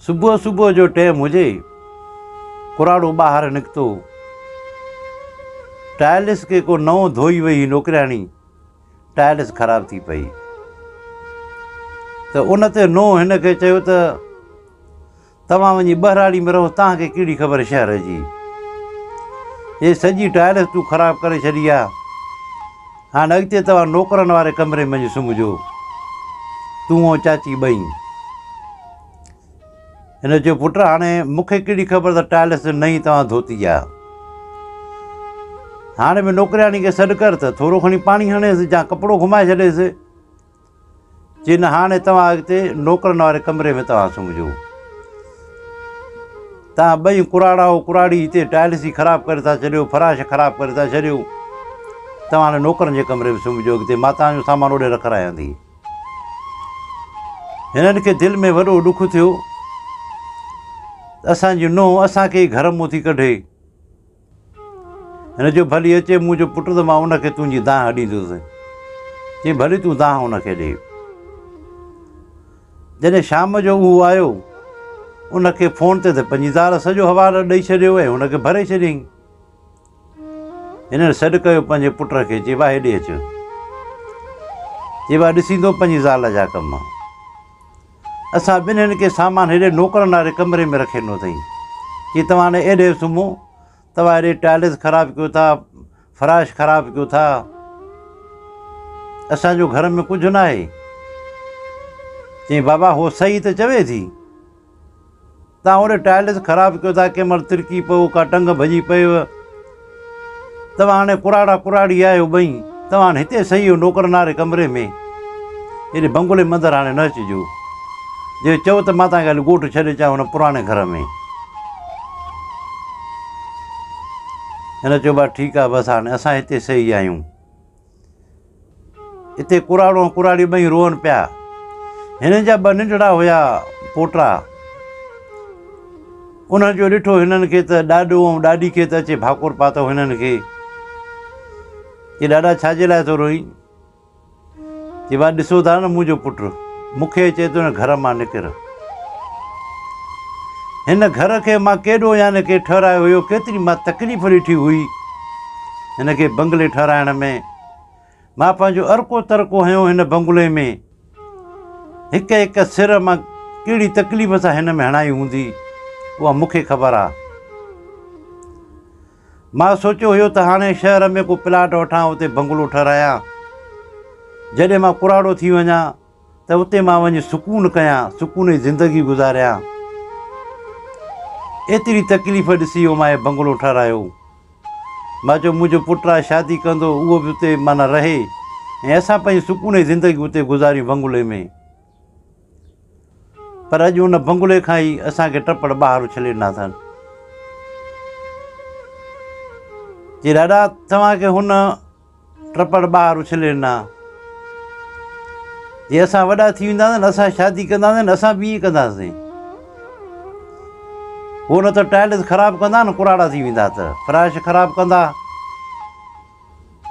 सुबुह सुबुह जो टाइम हुजे, कुराड़ो ॿाहिरि निकितो, टाइल्स खे को नओं धोई वई नौकिराणी, टाइल्स ख़राबु थी पई। त उन ते हिन खे चयो त तव्हां वञी ॿहिराड़ी में रहो, तव्हांखे कहिड़ी ख़बर शहर जी, हे सॼी टाइल्स तूं ख़राबु करे छॾी आहे, हाणे अॻिते तव्हां नौकरनि वारे कमरे में वञी सुम्हिजो, तूं ऐं चाची ॿई। हिन चयो पुट हाणे मूंखे कहिड़ी ख़बर त टाइल्स नई तव्हां धोती आहे, हाणे बि नौकिराणी खे सॾु कर त थोरो खणी पाणी हणेसि या कपिड़ो घुमाए छॾेसि, चई न हाणे तव्हां अॻिते नौकरनि वारे कमरे में तव्हां सुम्हिजो, तव्हां ॿई कुराड़ा ऐं कुराड़ी हिते टाइल्स ई ख़राबु करे था छॾियो, फराश ख़राबु करे था छॾियो, तव्हां हाणे नौकरनि जे कमरे में सुम्हिजो, अॻिते मां तव्हांजो सामान ओॾे रखारायां थी। हिननि खे दिलि में वॾो ॾुखु थियो, असांजी नुंहुं असांखे घर मां थी कढे। हिन जो भली अचे, मुंहिंजो पुटु त मां उनखे तुंहिंजी दांह ॾींदुसि, चई भली तूं दांह उनखे ॾे। जॾहिं शाम जो उहो आयो, उनखे फ़ोन ते त पंहिंजी ज़ाल सॼो हवालो ॾेई छॾियो ऐं हुनखे भरे छॾियईं। हिननि सॾु कयो पंहिंजे पुट खे, चई भाउ हेॾे अचु, चई भाउ ॾिसींदो पंहिंजी ज़ाल जा कम, असां ॿिन्हिनि खे सामान हेॾे नौकरनि वारे कमरे में रखे ॾिनो अथई, चई तव्हां हाणे एॾे सुम्हो, तव्हां हेॾे टाइल्स ख़राबु कयो था, फराश ख़राबु कयो था, असांजो घर में कुझु न आहे। चई बाबा हो सही त चवे थी, तव्हां होॾे टाइल्स ख़राबु कयो था, कंहिं महिल तिरकी पियो, का टंग भॼी पियो, तव्हां हाणे कुराड़ा कुराड़ी आहियो ॿई, तव्हां हाणे हिते सही हो नौकरनि वारे कमरे में, हेॾे बंगले मंदरु हाणे न अचिजो, जे चओ त मां तव्हांखे हली ॻोठु छॾे अचां हुन पुराणे घर में। हिन चयो भाउ ठीकु आहे, बसि हाणे असां हिते सही आहियूं। हिते कुराड़ो कुराड़ी ॿई रोअनि पिया। हिननि जा ॿ नंढड़ा हुया पोटा, उन्हनि जो ॾिठो हिननि खे त ॾाॾो ऐं ॾाॾी खे त अचे भाकुर पातो हिननि खे, कि ॾाॾा छाजे लाइ थो रोई, कि भाउ ॾिसो था न मुंहिंजो पुटु मूंखे चए थो न घर मां निकिर, हिन घर खे मां केॾो याने के ठहिरायो हुयो, केतिरी मां तकलीफ़ ॾिठी हुई हिन खे बंगले ठहिराइण में, मां पंहिंजो अर्को तरको हयो हिन बंगले में, हिकु हिकु सिर मां कहिड़ी तकलीफ़ सां हिन में हणाई हूंदी उहा मूंखे ख़बर आहे। मां सोचियो हुयो त हाणे शहर में को प्लाट वठां, उते बंगलो ठहिरायां, जॾहिं मां कुराड़ो थी वञा त उते मां वञी सुकून कयां, सुकून जी ज़िंदगी गुज़ारियां। एतिरी तकलीफ़ ॾिसी हो मां बंगलो ठहिरायो। मां चयो मुंहिंजो पुटु आहे, शादी कंदो, उहो बि उते माना रहे ऐं असां पंहिंजी सुकून जी ज़िंदगी उते गुज़ारी बंगले में। पर अॼु उन बंगले खां ई असांखे टपड़ ॿाहिरि उछले ॾिना अथनि। जी ॾाॾा तव्हांखे हुन टपड़ ॿाहिरि उछले ॾिना, जे असां वॾा थी वेंदासीं न, असां शादी कंदासीं न, असां बि ईअं कंदासीं, हो न त टाइल्स ख़राबु कंदा न, कुराड़ा थी वेंदा, त फराश ख़राबु कंदा,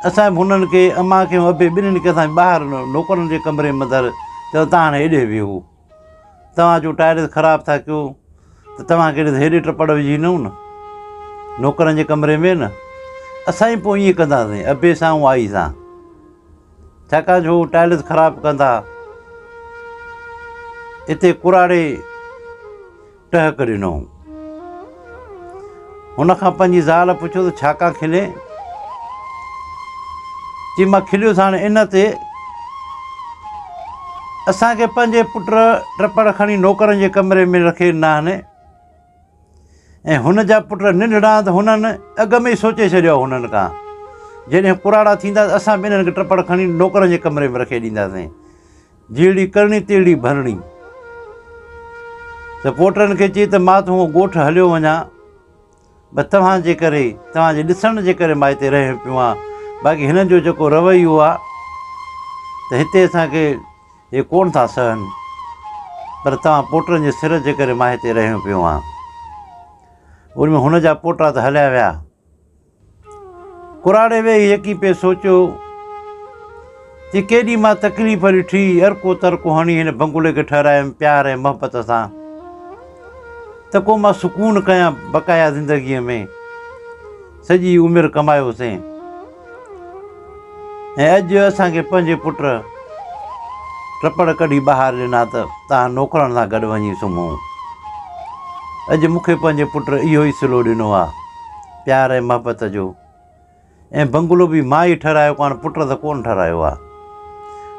असां बि हुननि खे अम्मा खे अबे ॿिन्हिनि खे असां ॿाहिरि नौकरनि जे कमरे में अंदरि चयो तव्हां हाणे हेॾे विहो, तव्हांजो टाइल्स ख़राबु था कयो त तव्हांखे हेॾे टपड़ विझी ॾिनऊं न नौकरनि जे कमरे में न, असां ई पोइ ईअं कंदासीं अबे सां ऐं आई सां, छाकाणि जो टाइल्स ख़राबु कंदा, हिते कुराड़े टहक ॾिनो। हुनखां पंहिंजी ज़ाल पुछियो त छाकाणि खिले, चई मां खिलियोसि हाणे इन ते, असांखे पंहिंजे पुट टपड़ खणी नौकरनि जे कमरे में रखे ॾिना आहिनि ऐं हुन जा पुट नंढड़ा त हुननि अॻ में ई सोचे छॾियो आहे हुननि खां, जॾहिं कुराड़ा थींदा असां ॿिन्हिनि खे टपड़ खणी नौकरनि जे कमरे में रखे ॾींदासीं, जहिड़ी करणी तहिड़ी भरणी। त पोटनि खे चई त मां त हूअं ॻोठु हलियो वञा, बसि तव्हांजे करे, तव्हांजे ॾिसण जे करे मां हिते रहियो पियो आहियां, बाक़ी हिननि जो जेको रवैयो आहे त हिते असांखे हे कोन था सहनि, पर तव्हां पोटनि जे सिर जे करे मां हिते रहियो पियो आहियां। उन में हुन जा पोटा त हलिया विया। कुराड़े वेही यकी पे सोचियो कि केॾी मां तकलीफ़ ॾिठी, अर्को तरको हणी हिन बंगले खे ठहिरायुमि प्यार ऐं मोहबत सां, त को मां सुकून कयां बक़ाया ज़िंदगीअ में। सॼी उमिरि कमायोसीं ऐं अॼु असांखे पंहिंजे पुट टपड़ कढी ॿाहिरि ॾिना त तव्हां नौकरनि सां गॾु वञी सुम्हूं। अॼु मूंखे पंहिंजे पुट इहो ई सिलो ॾिनो आहे, प्यार ऐं मोहबत जो। ऐं बंगलो बि मां ई ठहिरायो कोन, पुट त कोन ठहिरायो आहे।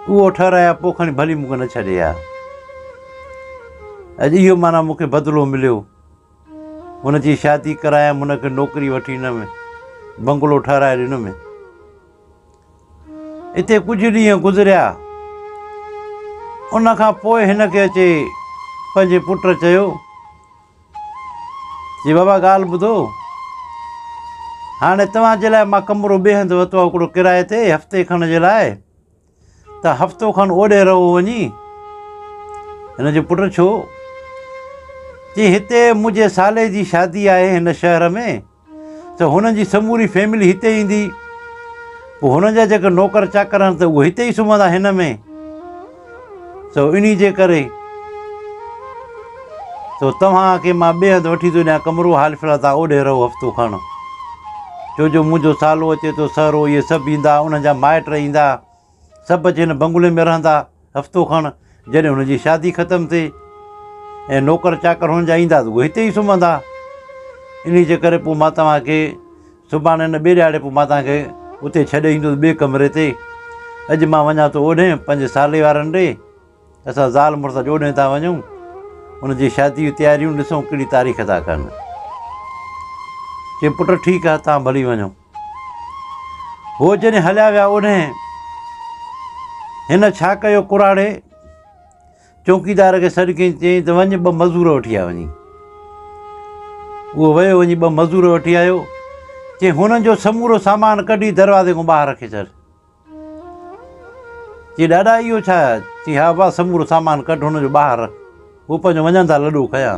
उहो ठहिराया पोइ खणी भली मूंखे न छॾे आहे। अॼु इहो माना मूंखे बदिलो मिलियो। हुनजी शादी करायमि, हुनखे नौकिरी वठी हिन में बंगलो ठहिराए ॾिनमि। हिते कुझु ॾींहं गुज़रिया, उन खां पोइ हिनखे अचे पंहिंजे पुट चयो जी बाबा ॻाल्हि ॿुधो, हाणे तव्हांजे लाइ मां कमिरो ॿिए हंधि वरितो आहे हिकिड़ो किराए ते हफ़्ते खण जे लाइ, त हफ़्तो खनि ओॾे रहो वञी। हिनजो पुटु छो? जी हिते मुंहिंजे साले जी शादी आहे हिन शहर में, त हुननि जी समूरी फैमिली हिते ईंदी, पोइ हुननि जा जेके नौकर चाकर आहिनि त उहे हिते ई सुम्हंदा हिन में। सो इन जे करे तो तव्हांखे मां ॿिए हंधि वठी थो ॾियां कमिरो, हाल फ़िलहालु तव्हां ओॾे रहो हफ़्तो खण। छो जो मुंहिंजो सालो अचे थो, सहुरो, इहे सभु ईंदा, उन्हनि जा माइट ईंदा, सभु अची हिन बंगले में रहंदा हफ़्तो खण। जॾहिं हुनजी शादी ख़तमु थिए ऐं नौकर चाकर हुननि जा ईंदा त उहे हिते ई सुम्हंदा। इन जे करे पोइ मां तव्हांखे सुभाणे न ॿिए ॾियारे पोइ मां तव्हांखे उते छॾे ईंदुसि ॿिए कमरे ते। अॼु मां वञा थो ओॾे पंहिंजे साले वारनि ॾे, असां ज़ाल मुड़ुस ओॾे था वञूं, हुनजी शादी जी तयारियूं ॾिसूं कहिड़ी तारीख़ था कनि। चए पुटु ठीकु आहे, तव्हां भली वञो। हो जॾहिं हलिया विया ओॾे, हिन छा कयो, कुराड़े चौकीदार खे सॾु कई, चई त वञ ॿ मज़ूर वठी आ वञी। उहो वियो, वञी ॿ मज़ूर वठी आयो। चई हुननि जो समूरो सामान कढी दरवाज़े खां ॿाहिरि रखे छॾ। चई ॾाॾा इहो छा? चई हा भाउ, समूरो सामान कढ हुनजो ॿाहिरि रख, हू पंहिंजो वञनि था लॾो खयां।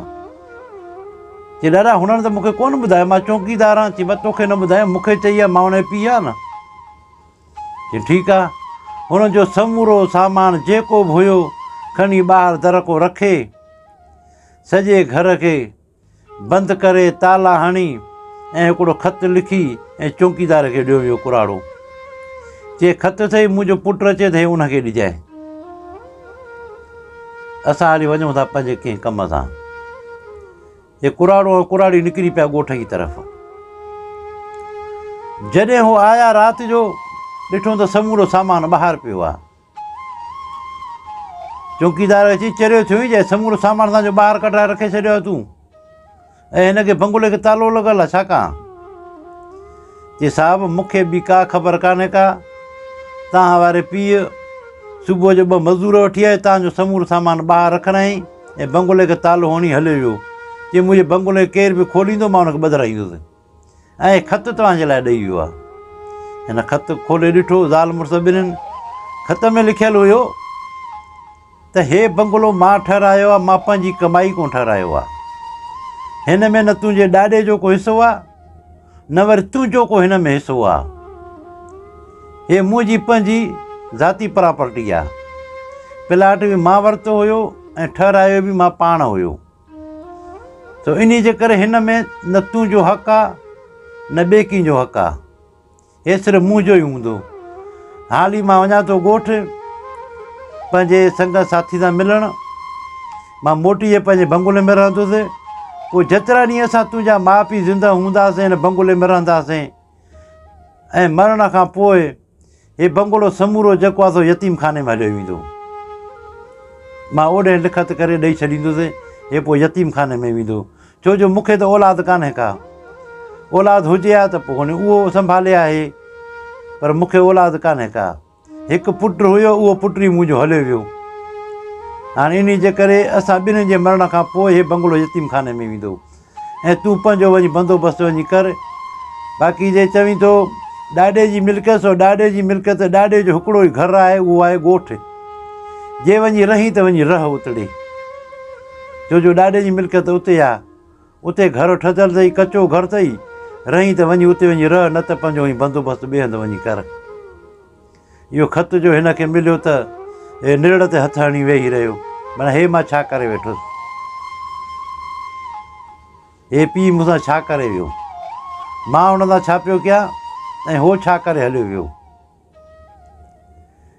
चई ॾाॾा हुननि त मूंखे कोन ॿुधायो, मां चौकीदार आहियां। चई मां तोखे न ॿुधायो, मूंखे चई आहे, मां हुनखे पी आहे न। चई ठीकु आहे। हुननि जो समूरो सामान जेको बि हुयो खणी ॿाहिरि दर को रखे, सॼे घर खे बंदि करे ताला हणी ऐं हिकिड़ो ख़तु लिखी ऐं चौकीदार खे ॾियो वियो कुराड़ो। चई ख़तु अथई, मुंहिंजो पुटु अचे त हुनखे ॾिजांइ, असां हाली वञूं था पंहिंजे कंहिं कम सां। हे कुराड़ो ऐं कुराड़ी निकिरी पिया ॻोठ जी तरफ़। जॾहिं हू आया राति जो, ॾिठो त समूरो सामान ॿाहिरि पियो आहे। चौकीदार अची चरियो थियो ई जाए, समूरो सामान तव्हांजो ॿाहिरि कढाए रखे छॾियो आहे तूं, ऐं हिनखे बंगले खे तालो लॻल आहे, छाकाणि? चई साहिबु मूंखे बि का ख़बर कान्हे का, तव्हां वारे पीउ सुबुह जो ॿ मज़ूर वठी आए, तव्हांजो समूरो सामान ॿाहिरि रखंदाई ऐं बंगले खे तालो हणी हले वियो। चई मुंहिंजे बंगले केरु बि खोलींदो, मां हुनखे ॿधाईंदुसि, ऐं ख़तु तव्हांजे लाइ ॾेई वियो आहे। हिन ख़तु खोले ॾिठो, ज़ाल मुड़ुस ॿिन्हिनि। ख़त में लिखियलु हुयो त हे बंगलो मां ठहिरायो आहे, मां पंहिंजी कमाई कोन ठहिरायो आहे। हिन में न तुंहिंजे ॾाॾे जो को हिसो आहे, न वरी तुंहिंजो को हिन में हिसो आहे। हे मुंहिंजी पंहिंजी ज़ाती प्रॉपर्टी आहे। प्लाट बि मां वरितो हुयो ऐं ठहिरायो बि मां पाण हुयो। त इन जे करे हिन में न तुंहिंजो हक़ु आहे, न ॿिए कंहिंजो हक़ु आहे, हे सिर्फ़ु मुंहिंजो ई हूंदो। हाली मां वञा थो ॻोठ पंहिंजे संग साथी सां मिलणु। मां मोटी पंहिंजे बंगले में रहंदुसि। पोइ जेतिरा ॾींहं असां तुंहिंजा माउ पीउ ज़िंदा हूंदासीं, हिन बंगले में रहंदासीं, ऐं मरण खां पोइ हे बंगलो समूरो जेको आहे सो यतीम खाने में हलियो वेंदो। मां ओॾे लिखत करे ॾेई छॾींदुसि, हे पोइ यतीम खाने में वेंदो। छो जो मूंखे त औलाद कान्हे का। औलाद हुजे हा त पोइ हुन उहो संभाले आहे, पर मूंखे औलाद कान्हे का। हिकु पुटु हुयो, उहो पुटु ई मुंहिंजो हलियो वियो। हाणे इन जे करे असां ॿिन्हिनि जे मरण खां पोइ हे बंगलो यतीम खाने में वेंदो, ऐं तूं पंहिंजो वञी बंदोबस्तु वञी कर। बाक़ी जे चवीं थो ॾाॾे जी मिल्कियत, सो ॾाॾे जी मिल्कियत, ॾाॾे जो हिकिड़ो ई घरु आहे, उहो आहे ॻोठ। जे वञी रही त वञी रह उतड़े, छो जो ॾाॾे जी मिल्कियत उते आहे। उते घरु ठहियलु अथई, कचो घरु अथई, रही त वञी उते वञी रह, न त पंहिंजो वञी बंदोबस्तु ॿिए हंधि वञी कर। इहो ख़तु जो हिनखे मिलियो त हे निड़ ते हथु हणी वेही रहियो, माना हे मां छा करे वेठुसि। हे पीउ मूंसां छा करे वियो, मां हुन सां छा पियो कयां ऐं हो छा करे हलियो वियो।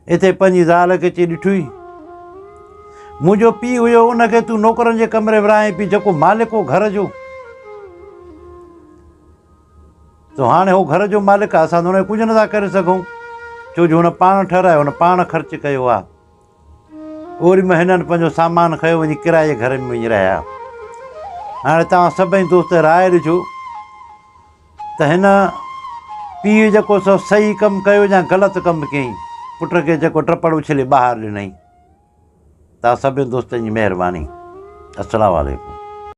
हिते पंहिंजी ज़ाल खे अची ॾिठुई, मुंहिंजो पीउ हुयो, उनखे तूं नौकरनि जे कमरे विराहे पई, जेको मालिक हो घर जो। तो हाणे हो घर जो मालिक आहे, असां त हुनखे कुझु नथा करे सघूं, छो जो हुन पाण ठहिरायो, हुन पाण ख़र्चु कयो आहे। ओड़ी में हिननि पंहिंजो सामान खयो, वञी किराए जे घर में वञी रहिया। हाणे तव्हां सभई दोस्त राय ॾिजो त हिन पीउ जेको सो सही कमु कयो या ग़लति कमु कयईं, पुट खे जेको टपड़ उछले ॿाहिरि ॾिनई। तव्हां सभिनी दोस्तनि जी महिरबानी। अस्सलामु वालेकुम।